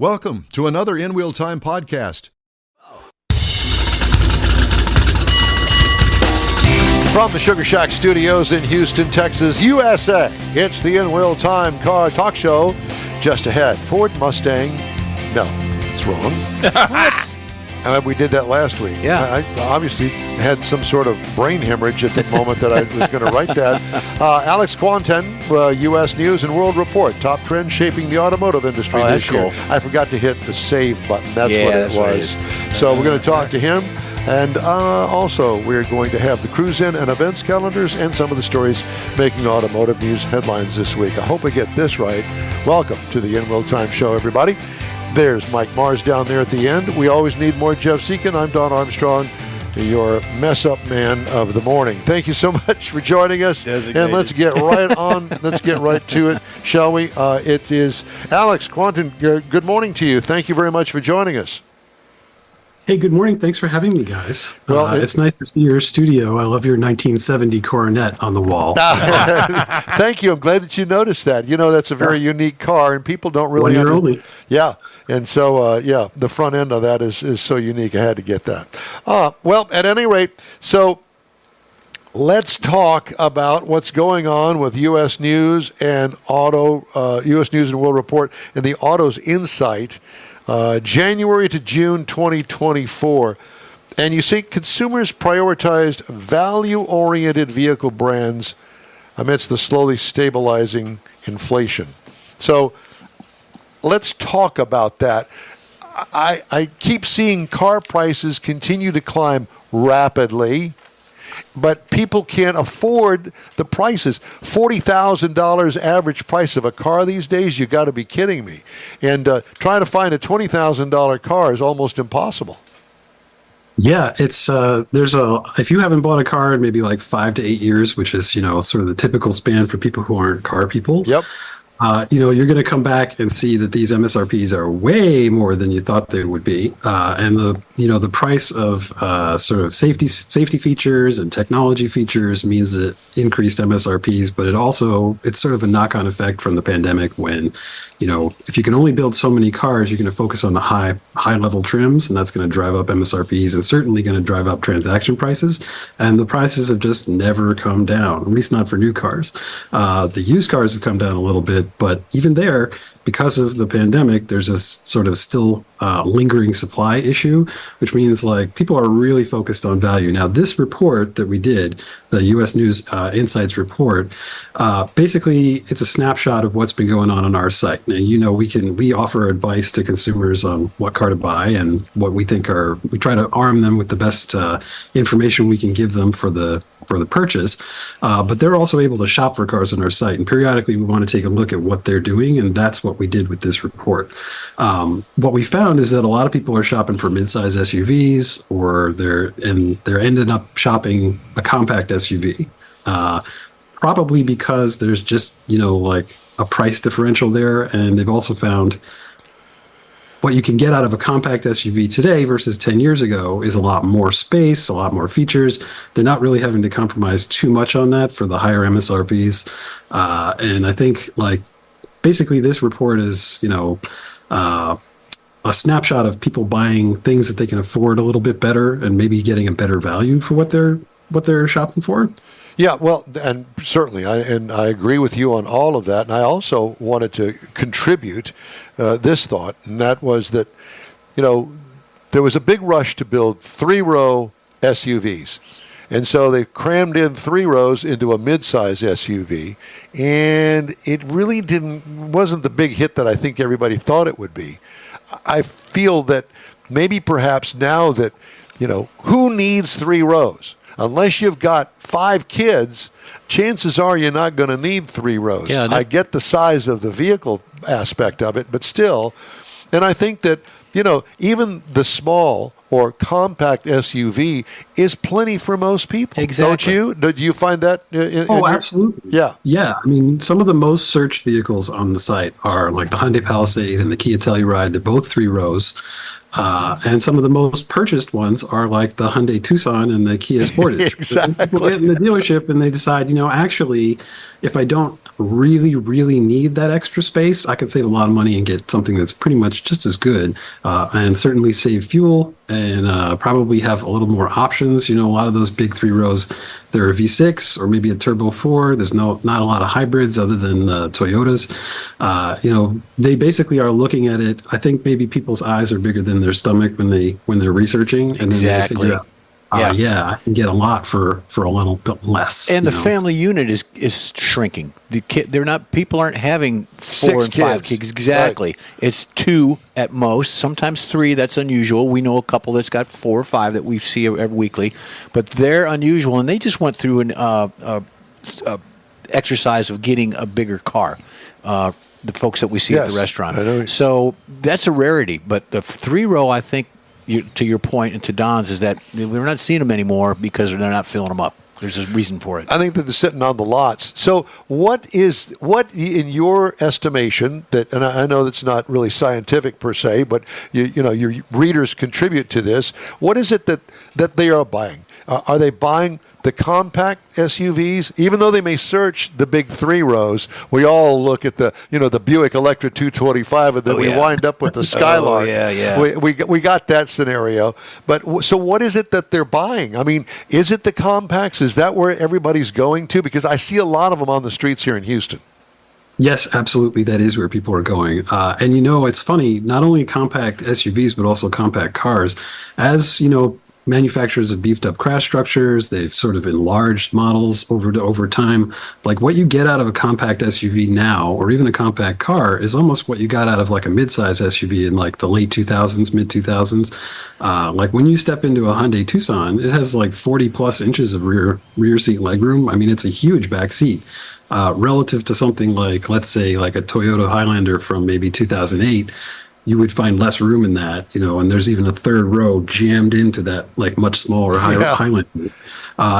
Welcome to another In Wheel Time podcast. From the Sugar Shack Studios in Houston, Texas, USA, it's the In Wheel Time car talk show. Just ahead, Ford Mustang. No, it's wrong. What? We did that last week. Yeah. I obviously had some sort of brain hemorrhage at the moment that I was going to write that. Alex Kwanten, U.S. News and World Report, top trends shaping the automotive industry this year. Cool. I forgot to hit the save button. That's what it was. So we're going to talk to him. And also, we're going to have the cruise in and events calendars and some of the stories making automotive news headlines this week. I hope I get this right. Welcome to the In Wheel Time show, everybody. There's Mike Mars down there at the end. We always need more Jeff Zekin. I'm Don Armstrong, your mess-up man of the morning. Thank you so much for joining us. Designated. And let's get right on. Let's get right to it, shall we? It is Alex Kwanten. Good morning to you. Thank you very much for joining us. Hey, good morning. Thanks for having me, guys. Well, it's nice to see your studio. I love your 1970 Coronet on the wall. Thank you. I'm glad that you noticed that. You know, that's a very unique car, and people don't really. 1 year only. Yeah. And so, the front end of that is so unique. I had to get that. Well, at any rate, so let's talk about what's going on with U.S. News and U.S. News and World Report and the Autos Insight, January to June 2024. And you see, consumers prioritized value-oriented vehicle brands amidst the slowly stabilizing inflation. So let's talk about that. I keep seeing car prices continue to climb rapidly, but people can't afford the prices. $40,000 average price of a car these days, you got to be kidding me. And trying to find a $20,000 car is almost impossible. Yeah, it's if you haven't bought a car in maybe like 5 to 8 years, which is, sort of the typical span for people who aren't car people. Yep. You're going to come back and see that these MSRPs are way more than you thought they would be, and the price of sort of safety features and technology features means that increased MSRPs. But it's sort of a knock-on effect from the pandemic when, if you can only build so many cars, you're going to focus on the high level trims, and that's going to drive up MSRPs and certainly going to drive up transaction prices. And the prices have just never come down, at least not for new cars. The used cars have come down a little bit. But even there, because of the pandemic, there's this sort of still lingering supply issue, which means like people are really focused on value. Now, this report that we did, the U.S. News Insights report, basically it's a snapshot of what's been going on our site. Now, we offer advice to consumers on what car to buy and what we think we try to arm them with the best information we can give them for the purchase, but they're also able to shop for cars on our site. And periodically, we want to take a look at what they're doing, and that's what we did with this report. What we found is that a lot of people are shopping for midsize SUVs, or they're ending up shopping a compact SUV, probably because there's just like a price differential there, and they've also found what you can get out of a compact SUV today versus 10 years ago is a lot more space, a lot more features. They're not really having to compromise too much on that for the higher MSRPs. And I think basically this report is, a snapshot of people buying things that they can afford a little bit better and maybe getting a better value for what they're shopping for. Yeah, well, and certainly, I agree with you on all of that. And I also wanted to contribute this thought, and that was that, there was a big rush to build 3-row SUVs. And so they crammed in 3 rows into a midsize SUV, and it really wasn't the big hit that I think everybody thought it would be. I feel that maybe perhaps now that, who needs 3 rows? Unless you've got 5 kids, chances are you're not going to need 3 rows. Yeah, I get the size of the vehicle aspect of it, but still, and I think that, even the small or compact SUV is plenty for most people. Exactly. Don't you? Do you find that? Absolutely. Yeah. Yeah. I mean, some of the most searched vehicles on the site are like the Hyundai Palisade and the Kia Telluride. They're both 3 rows. And some of the most purchased ones are like the Hyundai Tucson and the Kia Sportage. Exactly. People get in the dealership and they decide, actually, if I don't really, really need that extra space, I can save a lot of money and get something that's pretty much just as good, and certainly save fuel and probably have a little more options. A lot of those big three rows, they're a V6 or maybe a Turbo 4. There's not a lot of hybrids other than Toyotas. They basically are looking at it. I think maybe people's eyes are bigger than their stomach when they're researching, and then they figure out, I can get a lot for a little bit less. And the family unit is shrinking. People aren't having 4 and 5 kids. Exactly. Right. It's 2 at most, sometimes 3. That's unusual. We know a couple that's got 4 or 5 that we see every weekly, but they're unusual, and they just went through an exercise of getting a bigger car. The folks that we see at the restaurant. So that's a rarity. But the 3-row, I think, to your point and to Don's, is that we're not seeing them anymore because they're not filling them up. There's a reason for it. I think that they're sitting on the lots. So what in your estimation, that, and I know that's not really scientific per se, but your readers contribute to this, what is it that they are buying? Are they buying the compact SUVs? Even though they may search the big 3 rows, we all look at the Buick Electra 225, and then we wind up with the Skylark. We got that scenario. But so what is it that they're buying? I mean, is it the compacts? Is that where everybody's going to? Because I see a lot of them on the streets here in Houston. Yes, absolutely. That is where people are going. And it's funny, not only compact SUVs, but also compact cars. As manufacturers have beefed up crash structures. They've sort of enlarged models over time. Like what you get out of a compact SUV now, or even a compact car, is almost what you got out of like a midsize SUV in like the late 2000s, mid 2000s. Like when you step into a Hyundai Tucson, it has like 40 plus inches of rear seat legroom. I mean, it's a huge back seat. Relative to something like, let's say, like a Toyota Highlander from maybe 2008, you would find less room in that, and there's even a 3rd row jammed into that, like much smaller Highlander.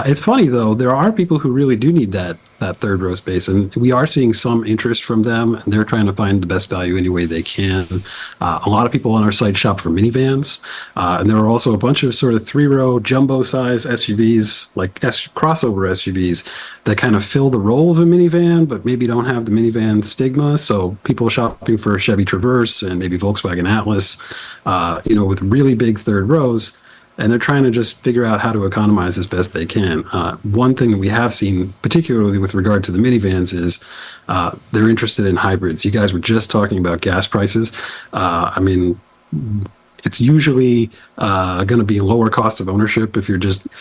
It's funny though, there are people who really do need that 3rd row space, and we are seeing some interest from them, and they're trying to find the best value any way they can. A lot of people on our site shop for minivans, and there are also a bunch of sort of 3-row jumbo size SUVs, like crossover SUVs, that kind of fill the role of a minivan, but maybe don't have the minivan stigma. So people shopping for a Chevy Traverse and maybe Volkswagen Atlas, with really big 3rd rows, and they're trying to just figure out how to economize as best they can. One thing that we have seen, particularly with regard to the minivans, is they're interested in hybrids. You guys were just talking about gas prices. I mean, it's usually going to be a lower cost of ownership if you've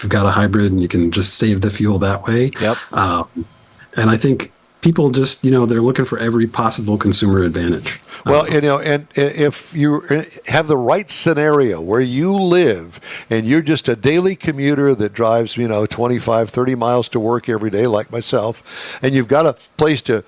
got a hybrid and you can just save the fuel that way. Yep. And I think people just, they're looking for every possible consumer advantage. Well, and if you have the right scenario where you live and you're just a daily commuter that drives, 25, 30 miles to work every day like myself, and you've got a place to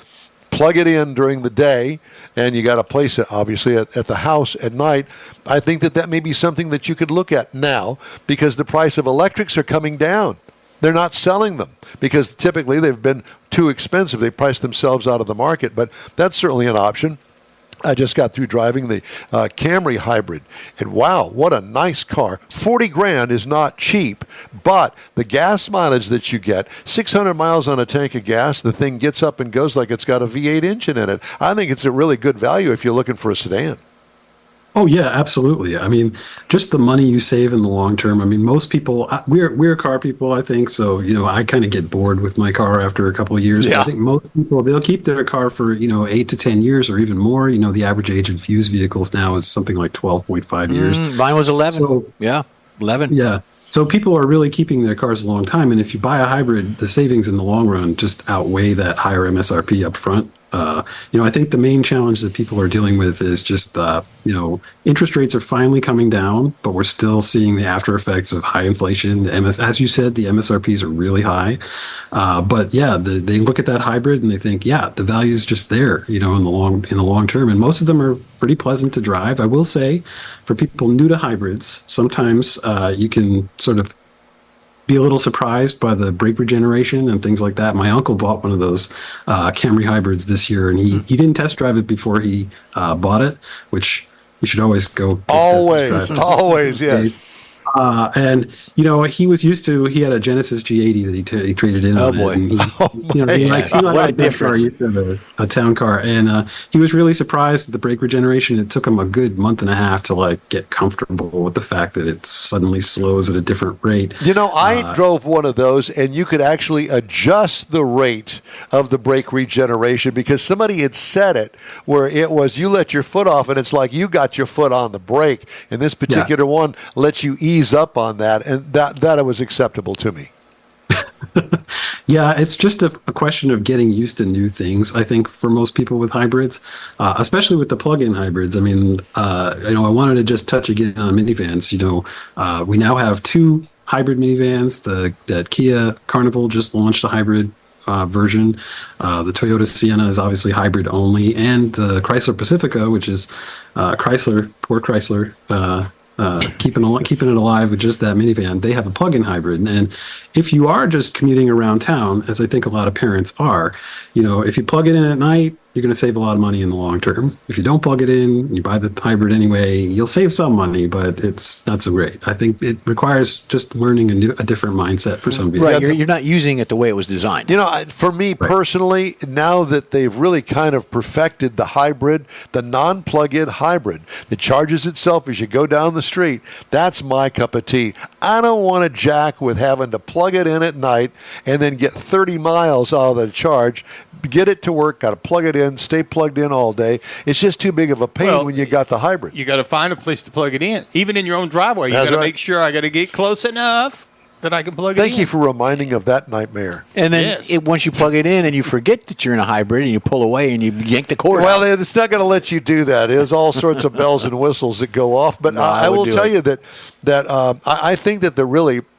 plug it in during the day, and you got a place, obviously, at the house at night, I think that may be something that you could look at now, because the price of electrics are coming down. They're not selling them because typically they've been too expensive. They priced themselves out of the market, but that's certainly an option. I just got through driving the Camry hybrid, and wow, what a nice car. 40 grand is not cheap, but the gas mileage that you get, 600 miles on a tank of gas, the thing gets up and goes like it's got a V8 engine in it. I think it's a really good value if you're looking for a sedan. Oh yeah, absolutely. I mean, just the money you save in the long term. I mean, most people, we're car people, I think. So, I kind of get bored with my car after a couple of years. Yeah. I think most people, they'll keep their car for, 8 to 10 years or even more. The average age of used vehicles now is something like 12.5 years. Mine was 11. So, 11. Yeah. So people are really keeping their cars a long time. And if you buy a hybrid, the savings in the long run just outweigh that higher MSRP up front. I think the main challenge that people are dealing with is just, interest rates are finally coming down, but we're still seeing the after effects of high inflation. As you said, the MSRPs are really high. But yeah, they look at that hybrid and they think, the value is just there, in the long term. And most of them are pretty pleasant to drive. I will say, for people new to hybrids, sometimes you can sort of be a little surprised by the brake regeneration and things like that. My uncle bought one of those Camry hybrids this year, and he didn't test drive it before he bought it, which You should always go. get the Always, drive. always, yes. And he was used to. He had a Genesis G80 that he traded in. Oh, on boy. It, and he God. liked What a a difference. a town car, and he was really surprised at the brake regeneration. It took him a good month and a half to get comfortable with the fact that it suddenly slows at a different rate. I drove one of those, and you could actually adjust the rate of the brake regeneration because somebody had set it where it was you let your foot off, and it's like you got your foot on the brake. And this particular one lets you ease up on that, and that was acceptable to me. Yeah, it's just a question of getting used to new things. I think for most people with hybrids, especially with the plug-in hybrids. I mean, I wanted to just touch again on minivans. We now have 2 hybrid minivans. The Kia Carnival just launched a hybrid version. The Toyota Sienna is obviously hybrid only, and the Chrysler Pacifica, which is poor Chrysler. Keeping it alive with just that minivan. They have a plug-in hybrid, and if you are just commuting around town, as I think a lot of parents are, if you plug it in at night, you're going to save a lot of money in the long term. If you don't plug it in, you buy the hybrid anyway, you'll save some money, but it's not so great. I think it requires just learning a different mindset for some people. Right, you're not using it the way it was designed. For me personally, now that they've really kind of perfected the hybrid, the non-plug-in hybrid that charges itself as you go down the street, that's my cup of tea. I don't want to jack with having to plug it in at night and then get 30 miles out of the charge, get it to work, got to plug it in, stay plugged in all day. It's just too big of a pain when you got the hybrid. You got to find a place to plug it in, even in your own driveway. You got to make sure I got to get close enough that I can plug it in. Thank you for reminding of that nightmare. And then once you plug it in and you forget that you're in a hybrid and you pull away and you yank the cord Well, out. it's not going to let you do that. There's all sorts of bells and whistles that go off. But I will tell you that I think that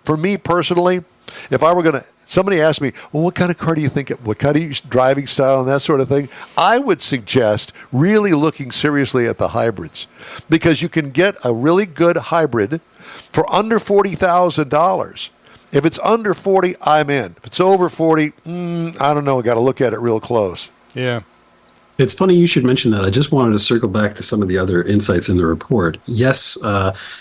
for me personally, if I were going to, somebody asked me, well, what kind of car do you think, what kind of driving style and that sort of thing? I would suggest really looking seriously at the hybrids because you can get a really good hybrid for under $40,000. If it's under 40, I'm in. If it's over 40, I don't know. I got to look at it real close. Yeah. It's funny you should mention that. I just wanted to circle back to some of the other insights in the report. Yes,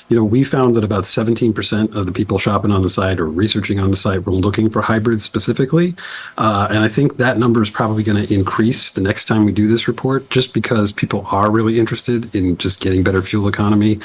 we found that about 17% of the people shopping on the site or researching on the site were looking for hybrids specifically. And I think that number is probably going to increase the next time we do this report, just because people are really interested in just getting better fuel economy.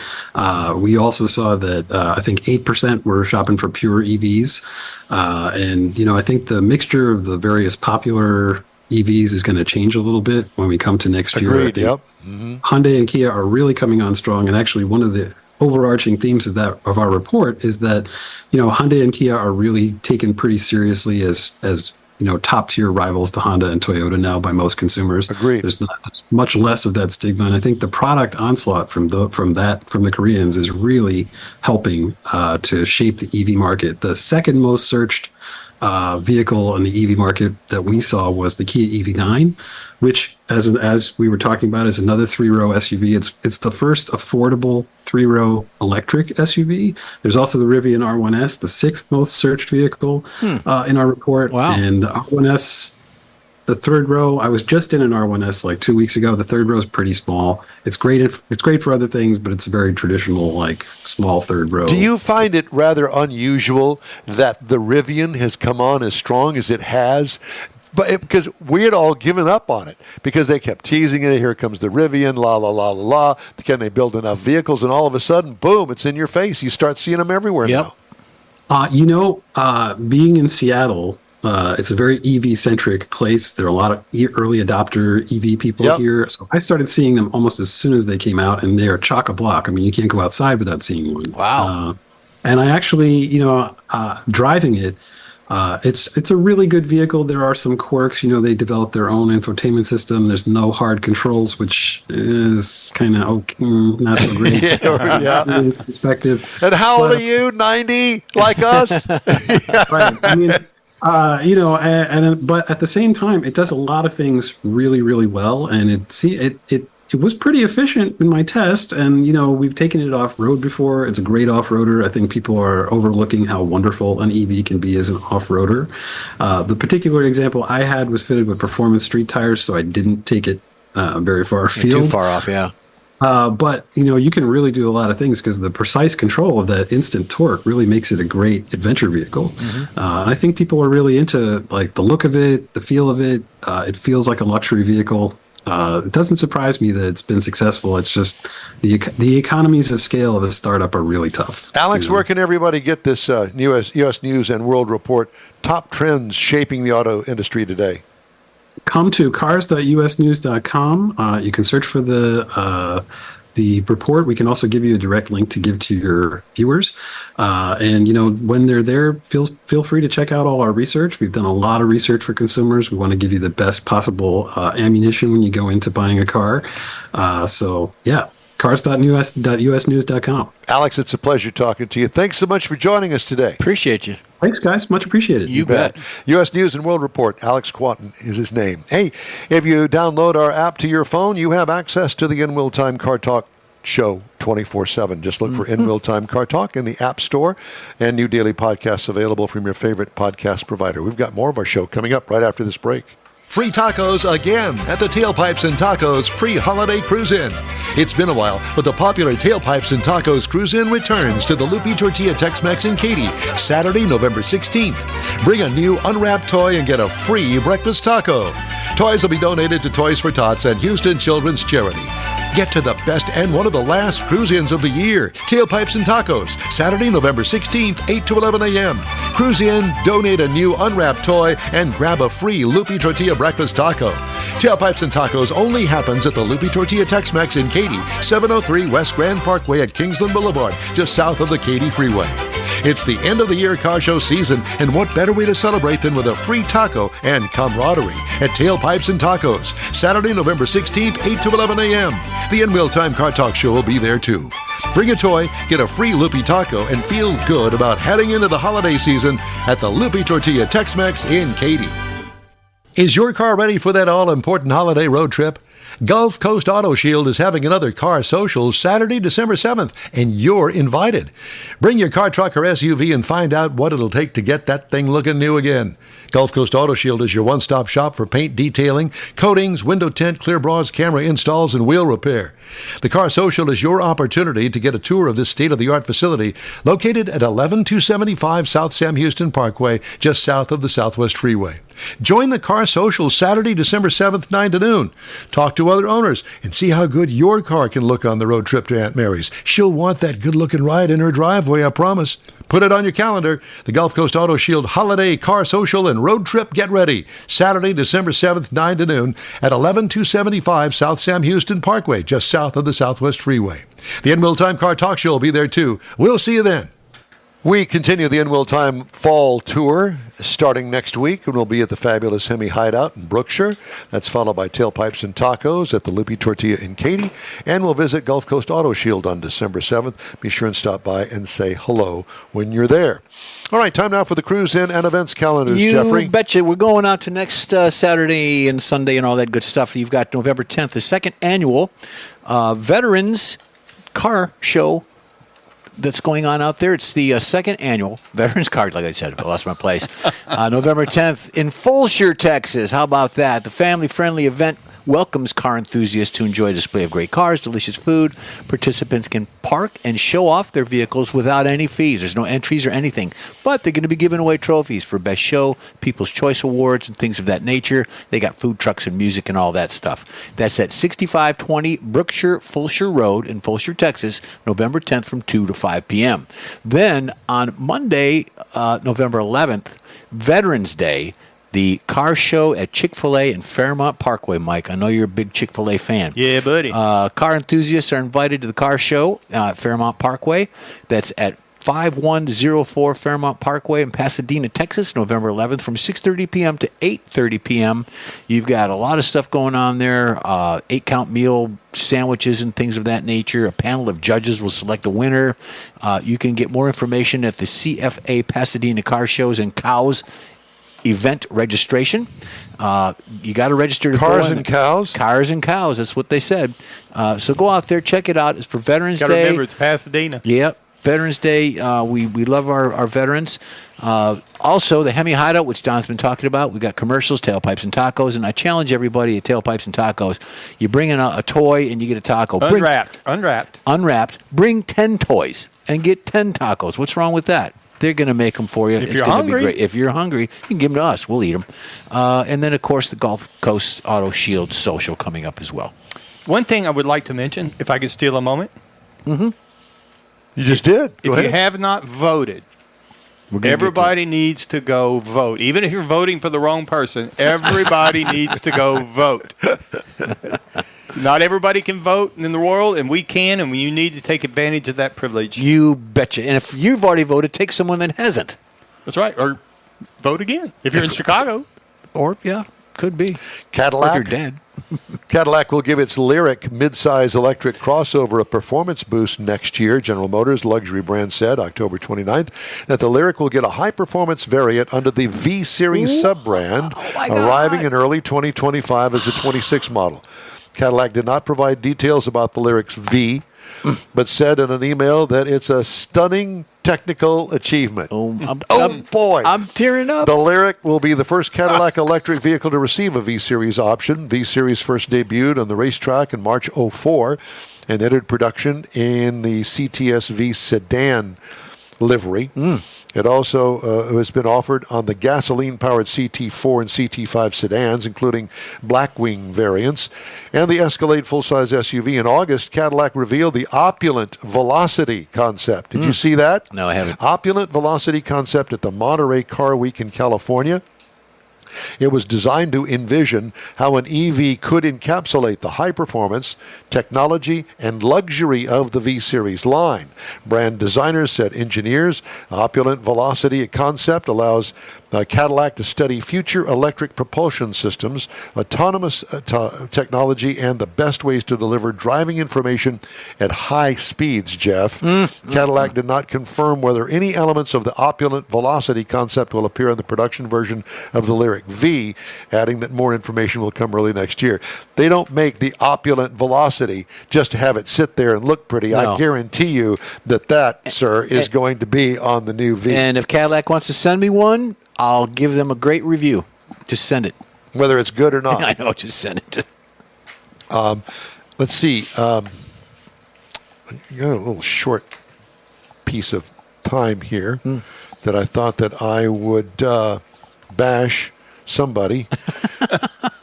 We also saw that I think 8% were shopping for pure EVs. And I think the mixture of the various popular EVs is going to change a little bit when we come to next year. Agreed, yep. Hyundai and Kia are really coming on strong, and actually one of the overarching themes of our report is that Hyundai and Kia are really taken pretty seriously as top tier rivals to Honda and Toyota now by most consumers. Agreed. There's much less of that stigma, and I think the product onslaught from the Koreans is really helping to shape the EV market. The second most searched vehicle on the EV market that we saw was the Kia EV9, which, as we were talking about, is another 3-row SUV. It's the first affordable 3-row electric SUV. There's also the Rivian R1S, the 6th most searched vehicle in our report. Wow. And the R1S, the third row, I was just in an R1S like 2 weeks ago. The third row is pretty small. It's great for other things, but it's a very traditional, small third row. Do you find it rather unusual that the Rivian has come on as strong as it has? But because we had all given up on it because they kept teasing it. Here comes the Rivian, la, la, la, la, la. Can they build enough vehicles? And all of a sudden, boom, it's in your face. You start seeing them everywhere now. Being in Seattle, it's a very EV-centric place. There are a lot of early adopter EV people here. So I started seeing them almost as soon as they came out, and they are chock-a-block. I mean, you can't go outside without seeing one. Wow. And I actually, driving it, it's a really good vehicle. There are some quirks. They developed their own infotainment system. There's no hard controls, which is kind of not so great. Perspective. And how old are you? 90, like us? Right. I mean, but at the same time, it does a lot of things really, really well, and it was pretty efficient in my test. And we've taken it off road before. It's a great off roader. I think people are overlooking how wonderful an EV can be as an off roader. The particular example I had was fitted with performance street tires, so I didn't take it very far afield. Too far off, yeah. But you can really do a lot of things because the precise control of that instant torque really makes it a great adventure vehicle. I think people are really into like the look of it, the feel of it. It feels like a luxury vehicle. It doesn't surprise me that it's been successful. It's just the economies of scale of a startup are really tough. Alex, where can everybody get this U.S. News and World Report, top trends shaping the auto industry today? Come to cars.usnews.com. You can search for the report. We can also give you a direct link to give to your viewers. And when they're there, feel free to check out all our research. We've done a lot of research for consumers. We want to give you the best possible ammunition when you go into buying a car. Cars.usnews.com. Alex, it's a pleasure talking to you. Thanks so much for joining us today. Appreciate you. Thanks, guys. Much appreciated. You bet. U.S. News and World Report. Alex Kwanten is his name. Hey, if you download our app to your phone, you have access to the In Real Time Car Talk show 24/7. Just look for In Real Time Car Talk in the App Store, and new daily podcasts available from your favorite podcast provider. We've got more of our show coming up right after this break. Free tacos again at the Tailpipes and Tacos pre-holiday cruise-in. It's been a while, but the popular Tailpipes and Tacos cruise-in returns to the Lupi Tortilla Tex-Mex in Katy, Saturday, November 16th. Bring a new unwrapped toy and get a free breakfast taco. Toys will be donated to Toys for Tots and Houston Children's Charity. Get to the best and one of the last cruise-ins of the year. Tailpipes and Tacos, Saturday, November 16th, 8 to 11 a.m. Cruise in, donate a new unwrapped toy, and grab a free Lupi Tortilla breakfast taco. Tailpipes and Tacos only happens at the Lupi Tortilla Tex-Mex in Katy, 703 West Grand Parkway at Kingsland Boulevard, just south of the Katy Freeway. It's the end of the year car show season, and what better way to celebrate than with a free taco and camaraderie at Tailpipes and Tacos, Saturday, November 16th, 8 to 11 a.m. The In Real Time Car Talk show will be there too. Bring a toy, get a free Lupi taco, and feel good about heading into the holiday season at the Lupi Tortilla Tex-Mex in Katy. Is your car ready for that all-important holiday road trip? Gulf Coast Auto Shield is having another car social Saturday, December 7th, and you're invited. Bring your car, truck, or SUV and find out what it'll take to get that thing looking new again. Gulf Coast Auto Shield is your one-stop shop for paint detailing, coatings, window tint, clear bras, camera installs, and wheel repair. The car social is your opportunity to get a tour of this state-of-the-art facility located at 11275 South Sam Houston Parkway, just south of the Southwest Freeway. Join the car social Saturday, December 7th, 9 to noon. Talk to other owners and see how good your car can look on the road trip to Aunt Mary's. She'll want that good-looking ride in her driveway, I promise. Put it on your calendar. The Gulf Coast Auto Shield Holiday Car Social and Road Trip Get Ready. Saturday, December 7th, 9 to noon at 11275 South Sam Houston Parkway, just south of the Southwest Freeway. The In Real Time Car Talk show will be there too. We'll see you then. We continue the In Real Time Fall Tour starting next week, and we'll be at the fabulous Hemi Hideout in Brookshire. That's followed by Tailpipes and Tacos at the Lupi Tortilla in Katy, and we'll visit Gulf Coast Auto Shield on December 7th. Be sure and stop by and say hello when you're there. All right, time now for the cruise-in and events calendars, Jeffrey. You betcha. We're going out to next Saturday and Sunday and all that good stuff. You've got November 10th, the second annual Veterans Car Show that's going on out there. It's the second annual Veterans Card, like I said. I lost my place. November 10th in Fulshire, Texas. How about that? The family-friendly event welcomes car enthusiasts to enjoy a display of great cars, delicious food. Participants can park and show off their vehicles without any fees. There's no entries or anything. But they're going to be giving away trophies for Best Show, People's Choice Awards, and things of that nature. They got food trucks and music and all that stuff. That's at 6520 Brookshire Fulshire Road in Fulshire, Texas, November 10th from 2 to 5 p.m. Then on Monday, November 11th, Veterans Day, the car show at Chick-fil-A in Fairmont Parkway, Mike. I know you're a big Chick-fil-A fan. Yeah, buddy. Car enthusiasts are invited to the car show at Fairmont Parkway. That's at 5104 Fairmont Parkway in Pasadena, Texas, November 11th from 6:30 p.m. to 8:30 p.m. You've got a lot of stuff going on there, 8-count meal sandwiches and things of that nature. A panel of judges will select a winner. You can get more information at the CFA Pasadena Car Shows and Cows event registration. You got to register to Cars and Cows? Cars and Cows, that's what they said. So go out there, check it out. It's for Veterans Day. Got to remember, it's Pasadena. Yep. Veterans Day. We love our veterans. Also, the Hemi Hideout, which Don's been talking about. We got commercials, tailpipes and tacos, and I challenge everybody at tailpipes and tacos. You bring in a toy and you get a taco. Unwrapped. Bring 10 toys and get 10 tacos. What's wrong with that? They're going to make them for you. If it's you're going to hungry. be great. If you're hungry, you can give them to us. We'll eat them. And then, of course, the Gulf Coast Auto Shield Social coming up as well. One thing I would like to mention, if I could steal a moment. You just did. Go If ahead. you have not voted, We're gonna everybody needs to go vote. Even if you're voting for the wrong person, everybody needs to go vote. Not everybody can vote in the world, and we can, and you need to take advantage of that privilege. You betcha. And if you've already voted, take someone that hasn't. That's right. Or vote again. If you're in Chicago. Or, yeah, could be. Cadillac. Or if you're dead. Cadillac will give its Lyric midsize electric crossover a performance boost next year. General Motors luxury brand said October 29th that the Lyric will get a high-performance variant under the V-Series sub-brand, arriving in early 2025 as a 26 model. Cadillac did not provide details about the Lyric's V, but said in an email that it's a stunning technical achievement. Boy. I'm tearing up. The Lyric will be the first Cadillac electric vehicle to receive a V-Series option. V-Series first debuted on the racetrack in March 04 and entered production in the CTS-V sedan livery. It also has been offered on the gasoline-powered CT4 and CT5 sedans, including Blackwing variants, and the Escalade full-size SUV. In August, Cadillac revealed the Opulent Velocity concept. Did you see that? No, I haven't. Opulent Velocity concept at the Monterey Car Week in California. It was designed to envision how an EV could encapsulate the high performance, technology, and luxury of the V-Series line. Brand designers said engineers, Opulent Velocity concept allows Cadillac to study future electric propulsion systems, autonomous technology, and the best ways to deliver driving information at high speeds, Jeff. Cadillac did not confirm whether any elements of the Opulent Velocity concept will appear in the production version of the Lyric V, adding that more information will come early next year. They don't make the Opulent Velocity just to have it sit there and look pretty. No. I guarantee you that, sir, is going to be on the new V. And if Cadillac wants to send me one, I'll give them a great review. Just send it. Whether it's good or not. I know, just send it. Let's see. I got a little short piece of time here that I thought that I would bash somebody.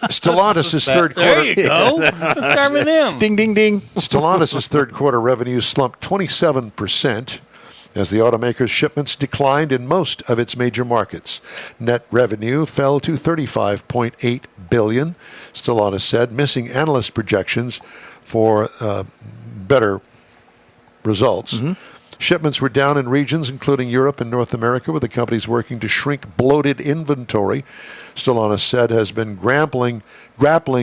Stellantis' third quarter. There you go. Let's start with them. Ding, ding, ding. Stellantis' third quarter revenues slumped 27% as the automaker's shipments declined in most of its major markets. Net revenue fell to $35.8 billion, Stellantis said, missing analyst projections for better results. Shipments were down in regions including Europe and North America, with the companies working to shrink bloated inventory. Stellantis said has been grappling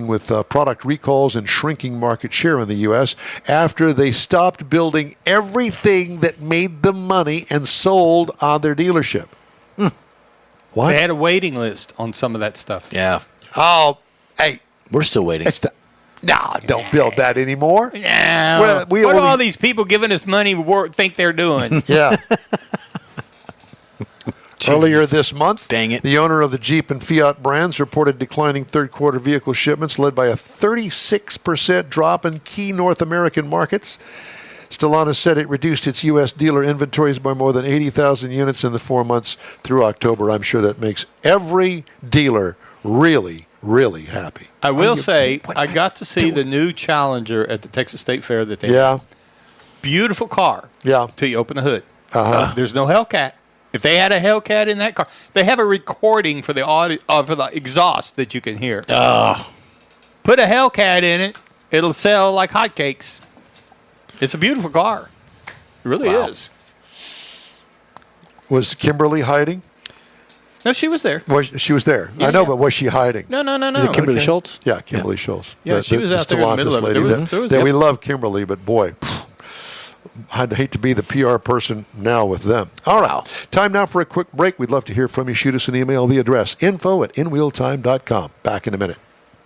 with product recalls and shrinking market share in the U.S. after they stopped building everything that made them money and sold on their dealership. What? They had a waiting list on some of that stuff. Yeah. Oh, hey. We're still waiting. Don't build that anymore. Yeah. Well, we what do only- all these people giving us money think they're doing? Yeah. Earlier this month, Dang it. the owner of the Jeep and Fiat brands reported declining third quarter vehicle shipments led by a 36% drop in key North American markets. Stellantis said it reduced its U.S. dealer inventories by more than 80,000 units in the 4 months through October. I'm sure that makes every dealer really, really happy. I will say, I got to see the new Challenger at the Texas State Fair that they Yeah, had. Beautiful car. yeah. Till you open the hood. There's no Hellcat. If they had a Hellcat in that car, they have a recording for the audio, for the exhaust that you can hear. Put a Hellcat in it, it'll sell like hotcakes. It's a beautiful car. It really is. Was Kimberly hiding? No, she was there. She was there. I know, but was she hiding? No. Is it Kimberly Schultz? Yeah, Kimberly Schultz. Yeah, she was out there in the middle of it. Stellantis lady. We love Kimberly, but boy, I'd hate to be the PR person now with them. All right. Time now for a quick break. We'd love to hear from you. Shoot us an email. The address, info@inwheeltime.com. Back in a minute.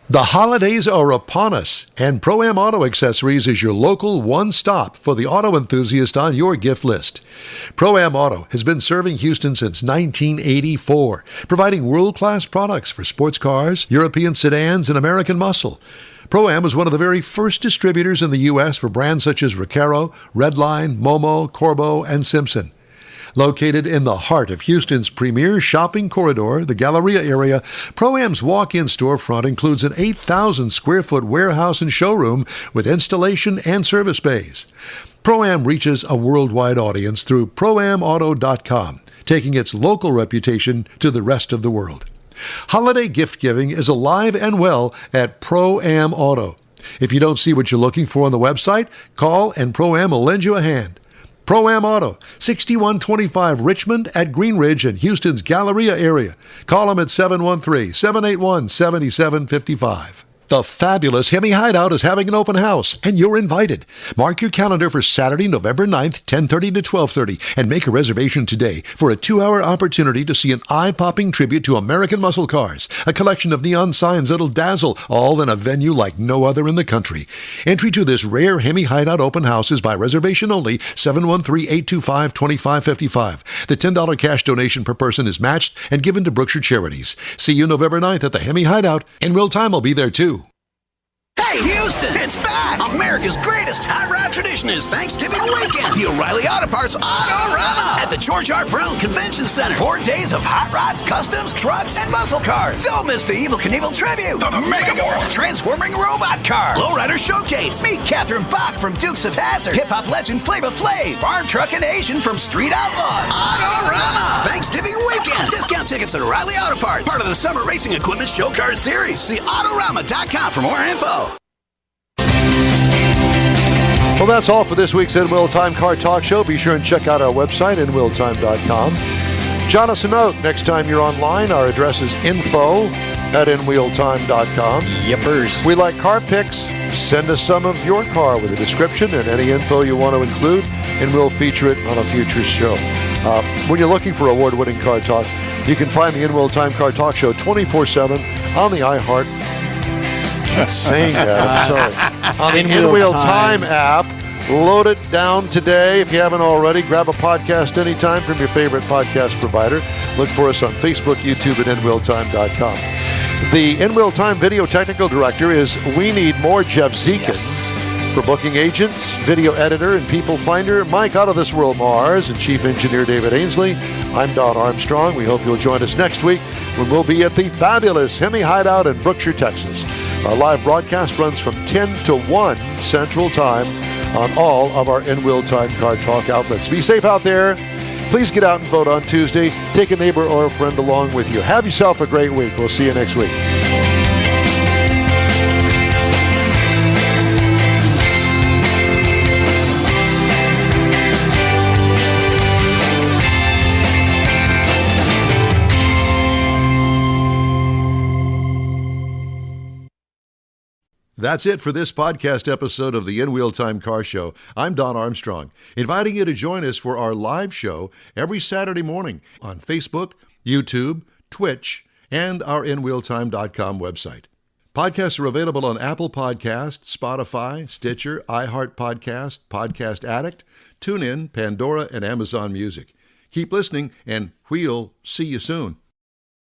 The holidays are upon us, and Pro-Am Auto Accessories is your local one-stop for the auto enthusiast on your gift list. Pro-Am Auto has been serving Houston since 1984, providing world-class products for sports cars, European sedans, and American muscle. Pro-Am was one of the very first distributors in the U.S. for brands such as Recaro, Redline, Momo, Corbeau, and Simpson. Located in the heart of Houston's premier shopping corridor, the Galleria area, Pro-Am's walk-in storefront includes an 8,000-square-foot warehouse and showroom with installation and service bays. Pro-Am reaches a worldwide audience through ProAmAuto.com, taking its local reputation to the rest of the world. Holiday gift-giving is alive and well at Pro-Am Auto. If you don't see what you're looking for on the website, call and Pro-Am will lend you a hand. Pro-Am Auto, 6125 Richmond at Green Ridge in Houston's Galleria area. Call them at 713-781-7755. The fabulous Hemi Hideout is having an open house, and you're invited. Mark your calendar for Saturday, November 9th, 10:30 to 12:30, and make a reservation today for a 2-hour opportunity to see an eye-popping tribute to American muscle cars, a collection of neon signs that'll dazzle, all in a venue like no other in the country. Entry to this rare Hemi Hideout open house is by reservation only, 713-825-2555. The $10 cash donation per person is matched and given to Brookshire Charities. See you November 9th at the Hemi Hideout. In real time, will be there too. Hey, Houston, it's back! America's greatest hot rod tradition is Thanksgiving weekend. The O'Reilly Auto Parts Autorama at the George R. Brown Convention Center. 4 days of hot rods, customs, trucks, and muscle cars. Don't miss the Evel Knievel Tribute, the Mega World Transforming Robot Car, Lowrider Showcase. Meet Catherine Bach from Dukes of Hazzard, hip-hop legend Flava Flav, Farm Truck and Asian from Street Outlaws. Autorama! Thanksgiving weekend. Discount tickets at O'Reilly Auto Parts. Part of the Summer Racing Equipment Show Car Series. See Autorama.com for more info. Well, that's all for this week's In Wheel Time Car Talk Show. Be sure and check out our website, inwheeltime.com. Jot us a note next time you're online. Our address is info@inwheeltime.com. Yippers. We like car pics. Send us some of your car with a description and any info you want to include, and we'll feature it on a future show. When you're looking for award-winning car talk, you can find the In Wheel Time Car Talk Show 24/7 on the iHeart. Saying that, I'm sorry. On the In Wheel Time app. Load it down today if you haven't already. Grab a podcast anytime from your favorite podcast provider. Look for us on Facebook, YouTube, and inwheeltime.com. The In Wheel Time video technical director is We Need More Jeff Zekins. For booking agents, video editor, and people finder, Mike Out of This World Mars, and chief engineer David Ainsley, I'm Don Armstrong. We hope you'll join us next week when we'll be at the fabulous Hemi Hideout in Brookshire, Texas. Our live broadcast runs from 10 to 1 Central Time on all of our In Wheel Time Car Talk outlets. Be safe out there. Please get out and vote on Tuesday. Take a neighbor or a friend along with you. Have yourself a great week. We'll see you next week. That's it for this podcast episode of the In Wheel Time Car Show. I'm Don Armstrong, inviting you to join us for our live show every Saturday morning on Facebook, YouTube, Twitch, and our InWheelTime.com website. Podcasts are available on Apple Podcasts, Spotify, Stitcher, iHeart Podcast, Podcast Addict, TuneIn, Pandora, and Amazon Music. Keep listening, and we'll see you soon.